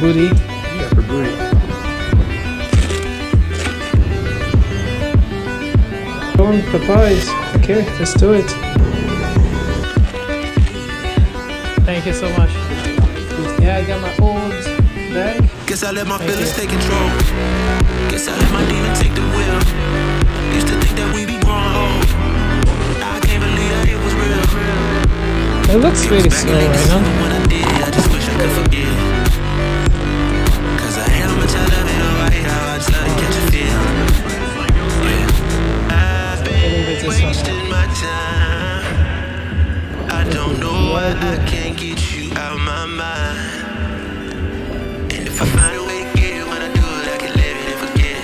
booty. Yeah, for booty. Going for pies. Okay, let's do it. Thank you so much. Yeah, I got my old bag. Guess I let my feelings take control. Guess I let my demon take the wheel. Used to think that we be growing old. I can't believe that it was real. It looks really slow right now. When I did it, I just wish I could forget. Cause I hate how much I love it, oh I hate how I just love to catch a feel. Yeah. I've been wasting my time. I don't know why I can't get you out of my mind. And if I find a way to get it, when I do it, I can live it and forget.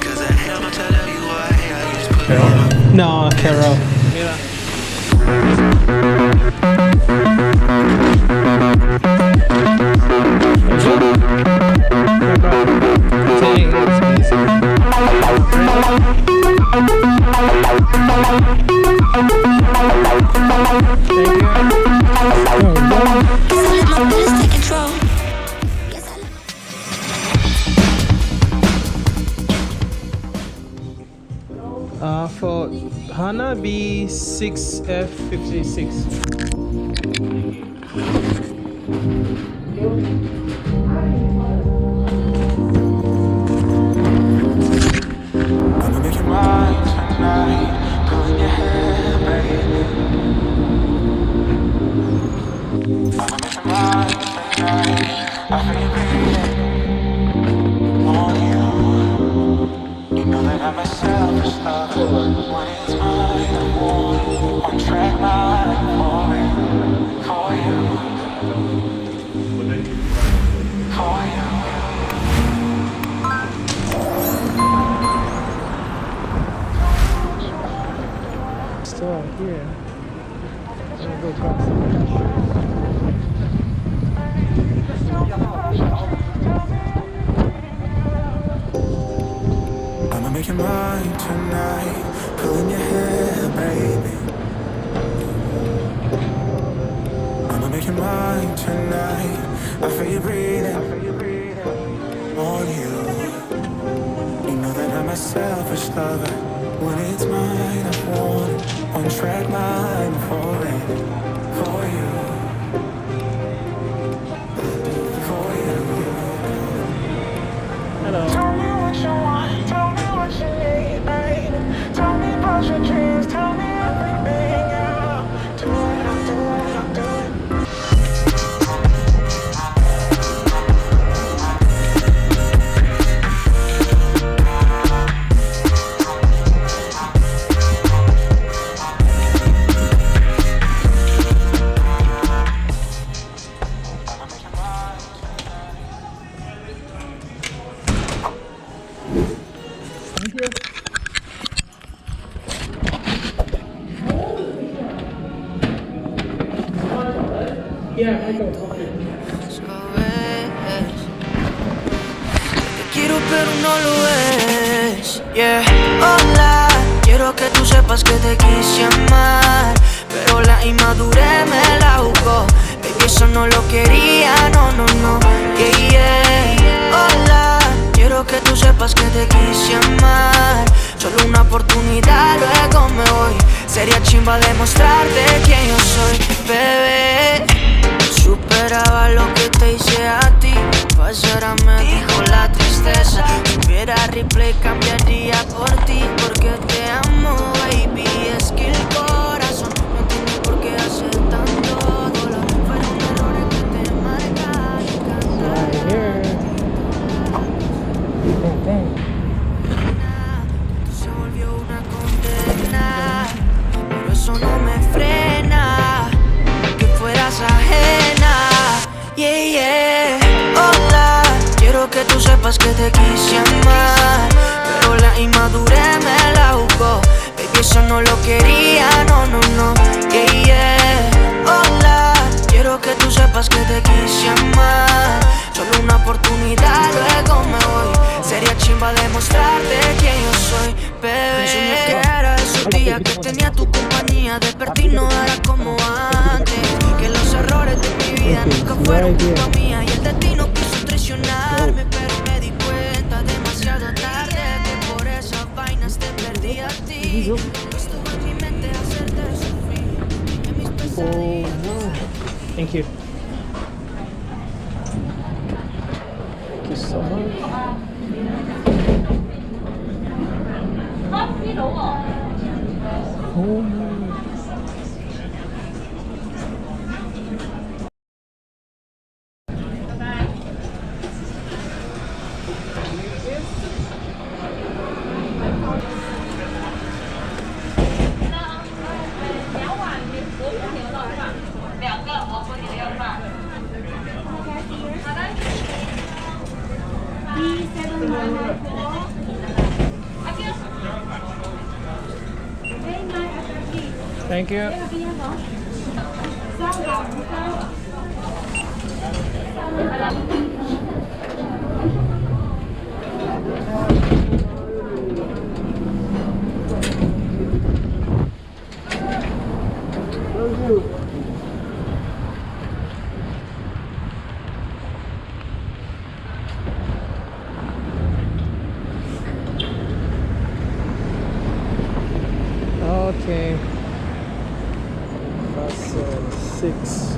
Cause I hate how much I love you, oh I hate how you just put me on. No, Carol. Mira. For Hana B6F56. I'ma make you mine tonight, pulling your hair, baby. I'ma make you mine tonight, I feel you breathing on you. You know that I'm a selfish lover. When it's mine, I want one track mind for you, for you. Still out here. I'll go across. I'ma make you mine tonight, pulling your hair, baby. I'ma make you mine tonight, I feel you breathing on you. You know that I'm a selfish lover. When it's mine, I want it. One track mind for it, for you, for you. Hello. Tell me what you want, tell me what you need, baby. Tell me about your dreams, tell me everything, yeah. Do it, I'll do it, I'll do it. Yeah, I go. Te quiero pero no lo es. Yeah. Hola, quiero que tú sepas que te quise amar, pero la inmadurez me la jugó. Baby, eso no lo quería, no, no, no. Yeah, yeah. Hola, quiero que tú sepas que te quise amar. Solo una oportunidad, luego me voy. Sería chimba demostrarte quién yo soy, bebé. Superaba lo que te hice a ti. Pasará, me dijo la tristeza. Si hubiera replay, cambiaría por ti. Porque te amo, baby. Es que el corazón no tiene por qué hacer tanto dolor. Fueron errores que te marcan y cantan. Esto se volvió una condena, pero eso no me frena. Que fueras ajena, yeah, yeah. Hola, quiero que tú sepas que te quise amar, pero la inmadurez me la jugó. Baby, eso no lo quería, no, no, no. Yeah, yeah. Hola, quiero que tú sepas que te quise amar. Solo una oportunidad, luego me voy. Sería chimba demostrarte quién yo soy, bebé. Soñé que era esos días que tenía tu compañía. Desperté y no era como antes. Que los errores de mi vida nunca fueron culpa mía. you. Estuvo en mi mente hacerte sufrir. En mis Oh pesadillas. no. Thank you. Thank you so much. Oh no. Thank you. Okay. That's 6.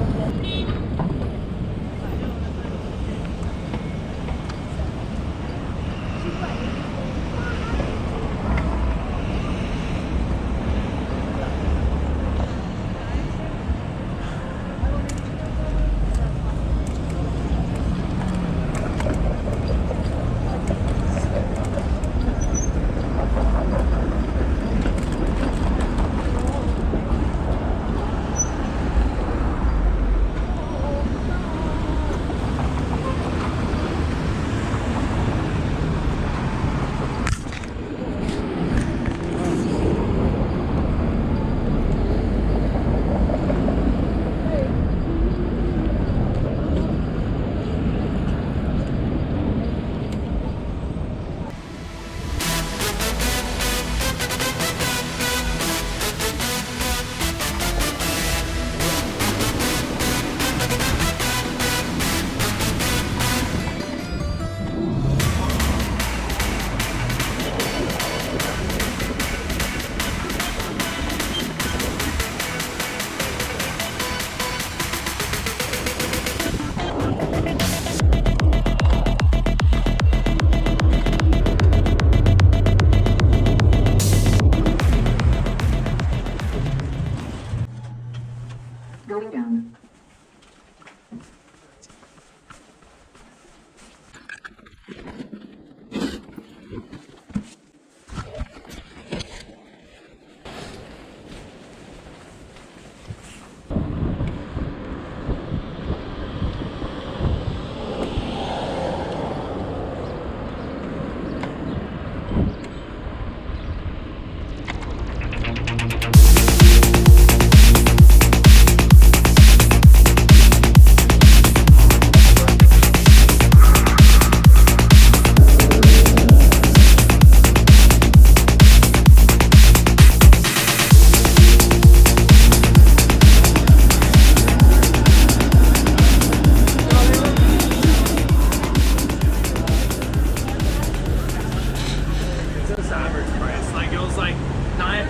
Going down.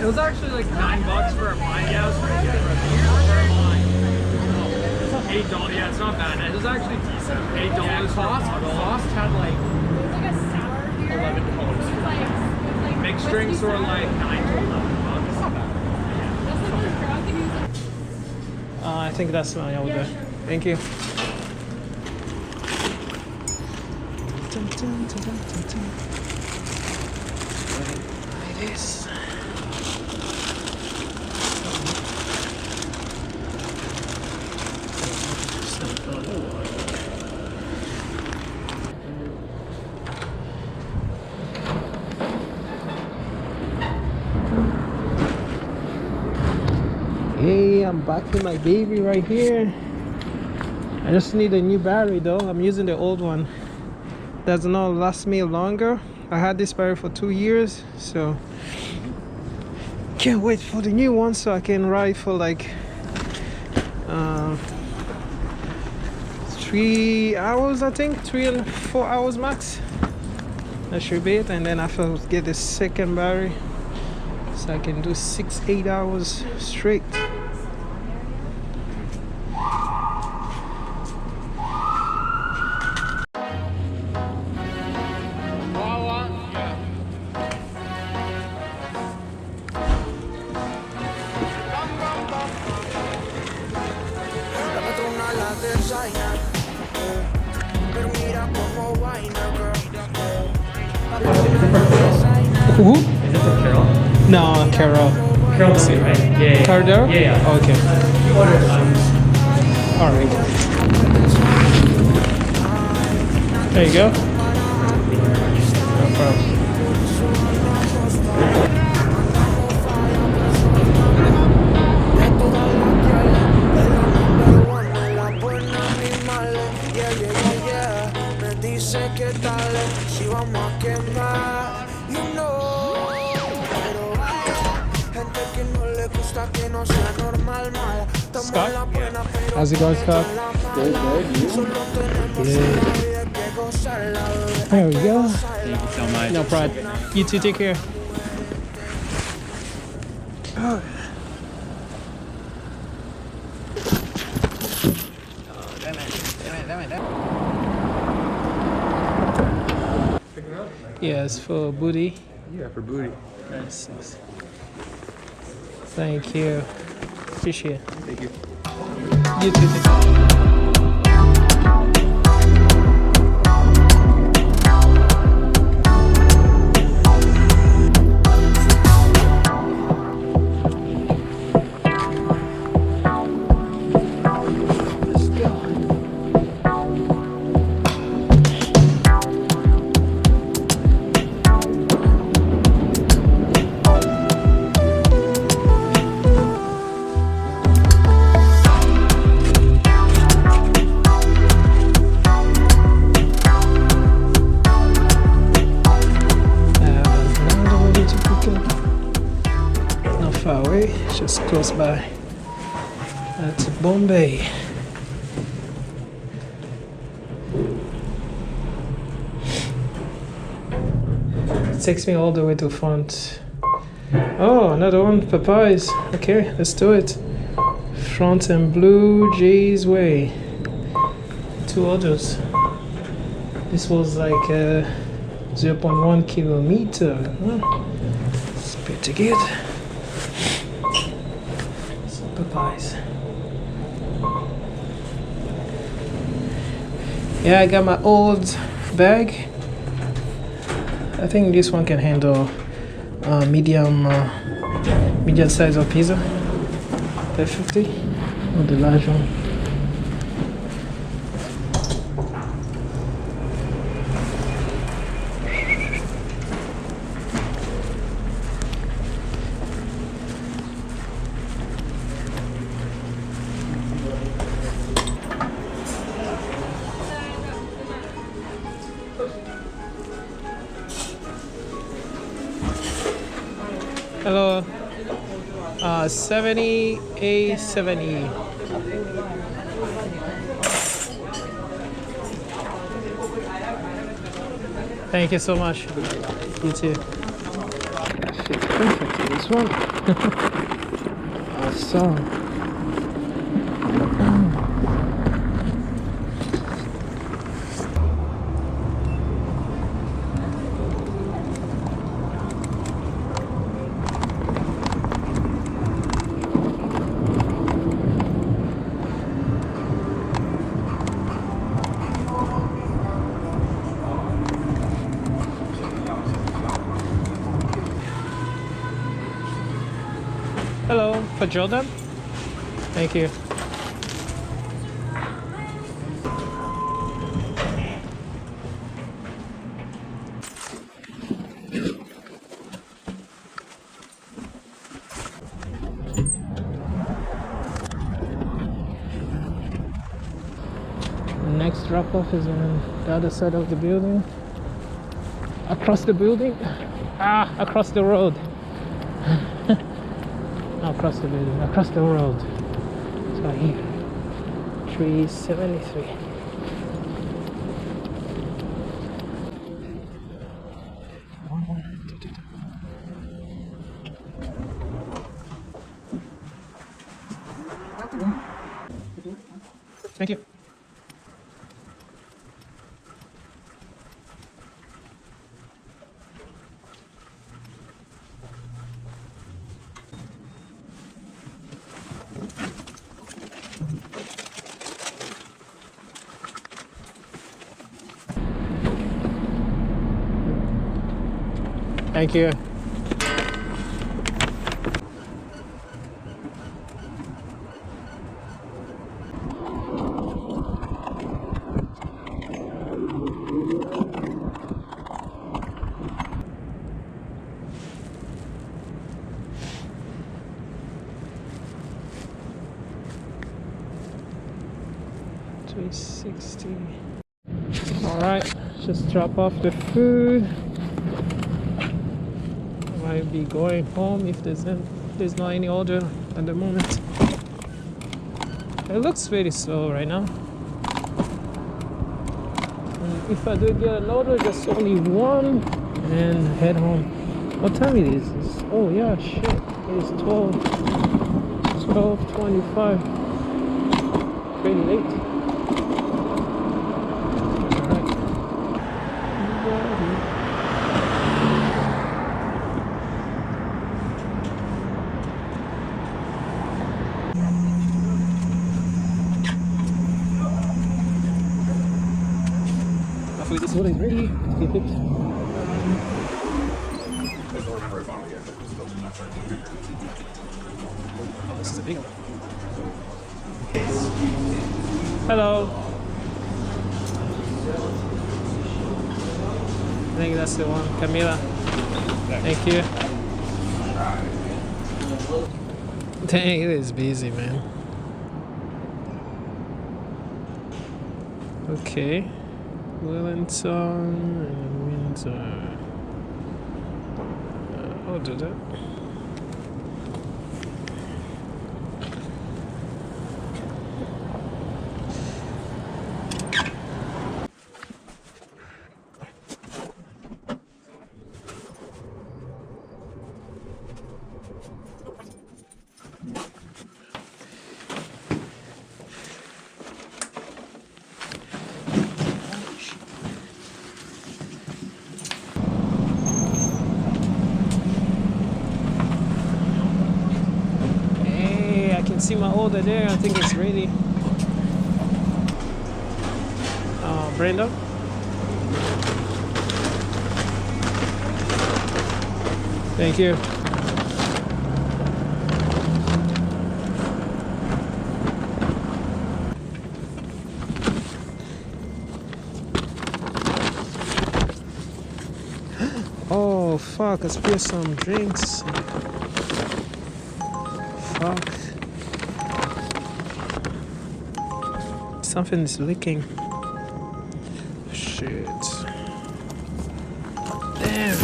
It was actually like $9 for a blind house for a year. $8. Yeah, it's not bad. It was actually decent. $8. Yeah, cost had like $11. Mixed drinks were like $9 to $11. It's not bad. I think that's my order. Thank you. Dun, dun, dun, dun, dun, dun. It is. Hey, I'm back with my baby right here. I just need a new battery though. I'm using the old one. Does not last me longer. I had this battery for 2 years, so can't wait for the new one so I can ride for like 3 hours, I think 3 and 4 hours max. That should be it, and then I will get the second battery so I can do 6-8 hours straight. La patrona la designer, pero mira como vaina, girl. La patrona la designer. Who? Is this a Carol? No, Carol. Carol Sweet, right? Yeah. Cardero? Yeah, yeah. Okay. You ordered Alright. There you go. No problem. Me dice que tal si vamos a quemar, you know. Pero hay gente que no le gusta que no sea normal, mala. Scott? How's it going, Scott? Good. There we go. Thank you so much. No problem. You two take care. Oh. Yes, for booty. Yeah, for booty. Yes. Thank you. Appreciate it. Thank you. You too. Let's go. Not far away, it's just close by. That's Bombay. It takes me all the way to front. Oh, another one, Popeyes. Okay, let's do it. Front and Blue Jays Way. 2 orders. This was like 0.1 kilometer. It's pretty good. Some Popeyes. Yeah, I got my old bag. I think this one can handle medium size of pizza. 550 or the large one. Hello. 70A7E. Thank you so much. You too. Fits perfect to this one. Awesome. Hello, for Jordan. Thank you. Next drop off is on the other side of the building. Across the building? Across the road. Not across the building, across the road. So here, 373. Thank you. Thank you. $360. All right, just drop off the food. Might be going home if there's not any order at the moment. It looks very slow right now. And if I do get an order, just only one and head home. What time it is? Oh yeah, shit. It is 12:25. Pretty late. This one is ready. Keep it. Oh, this is a big one. Hello. I think that's the one. Camila. Thank you. Dang, it is busy, man. Okay. Wellington and Windsor. I'll do that. See my order there. I think it's ready. Brenda. Thank you. Oh fuck! I spilled some drinks. Fuck. Something is leaking. Shit. Damn.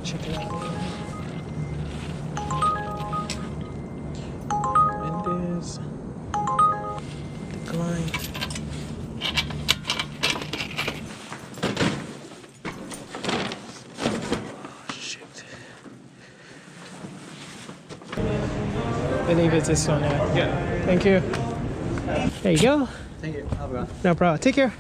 Check it out. Windows. Decline. Oh, shit. I believe it's this one, yeah. Yeah. Thank you. There you go. Thank you. Have a good one. No problem. Take care.